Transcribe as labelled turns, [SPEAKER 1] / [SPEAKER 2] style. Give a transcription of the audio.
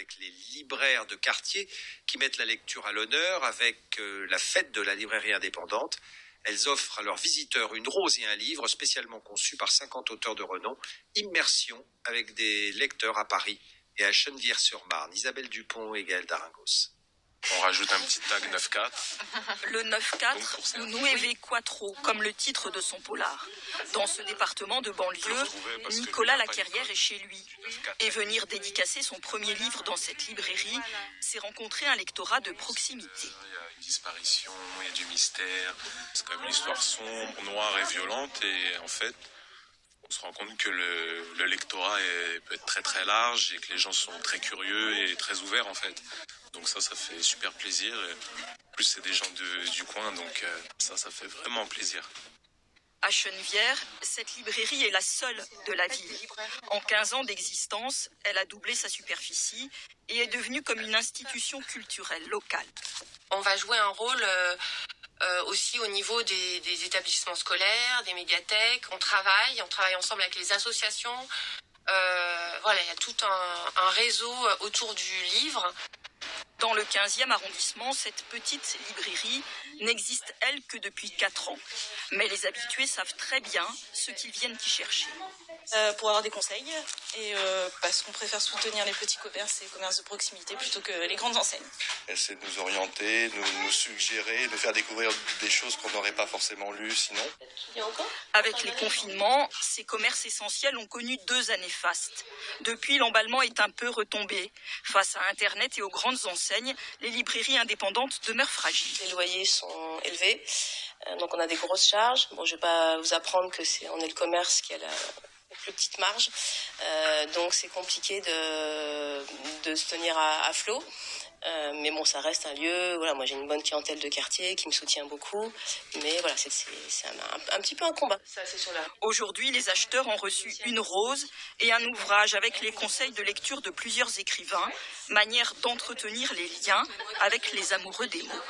[SPEAKER 1] avec les libraires de quartier qui mettent la lecture à l'honneur avec la fête de la librairie indépendante. Elles offrent à leurs visiteurs une rose et un livre spécialement conçus par 50 auteurs de renom. Immersion avec des lecteurs à Paris et à Chennevières-sur-Marne. Isabelle Dupont et Gaël Daringos.
[SPEAKER 2] On rajoute un petit tag 9-4.
[SPEAKER 3] Le 9-4 ou Nueve Quattro, comme le titre de son polar. Dans ce département de banlieue, Nicolas Lacarrière est chez lui. Et venir dédicacer son premier livre dans cette librairie, c'est rencontrer un lectorat de proximité.
[SPEAKER 2] Il y a une disparition, il y a du mystère. C'est quand même une histoire sombre, noire et violente. Et en fait, on se rend compte que le lectorat peut être très très large et que les gens sont très curieux et très ouverts en fait. Donc ça fait super plaisir. Et en plus, c'est des gens du coin, donc ça fait vraiment plaisir.
[SPEAKER 3] À Chennevières, cette librairie est la seule de la ville. En 15 ans d'existence, elle a doublé sa superficie et est devenue comme une institution culturelle locale.
[SPEAKER 4] On va jouer un rôle aussi au niveau des établissements scolaires, des médiathèques. On travaille ensemble avec les associations. Voilà, il y a tout un réseau autour du livre.
[SPEAKER 3] Dans le 15e arrondissement, cette petite librairie n'existe, elle, que depuis 4 ans. Mais les habitués savent très bien ce qu'ils viennent y chercher.
[SPEAKER 5] Pour avoir des conseils et parce qu'on préfère soutenir les petits commerces et les commerces de proximité plutôt que les grandes enseignes.
[SPEAKER 6] Essayer de nous orienter, nous suggérer, nous faire découvrir des choses qu'on n'aurait pas forcément lues sinon.
[SPEAKER 3] Avec les confinements, ces commerces essentiels ont connu 2 années fastes. Depuis, l'emballement est un peu retombé. Face à Internet et aux grandes enseignes, les librairies indépendantes demeurent fragiles.
[SPEAKER 4] Les loyers sont élevés, donc on a des grosses charges. Bon, je ne vais pas vous apprendre que on est le commerce qui a la plus petite marge, donc c'est compliqué de se tenir à flot. Mais bon, ça reste un lieu. Voilà, moi j'ai une bonne clientèle de quartier qui me soutient beaucoup. Mais voilà, c'est un petit peu un combat. Ça, c'est sur la...
[SPEAKER 3] Aujourd'hui, les acheteurs ont reçu une rose et un ouvrage avec les conseils de lecture de plusieurs écrivains, manière d'entretenir les liens avec les amoureux des mots.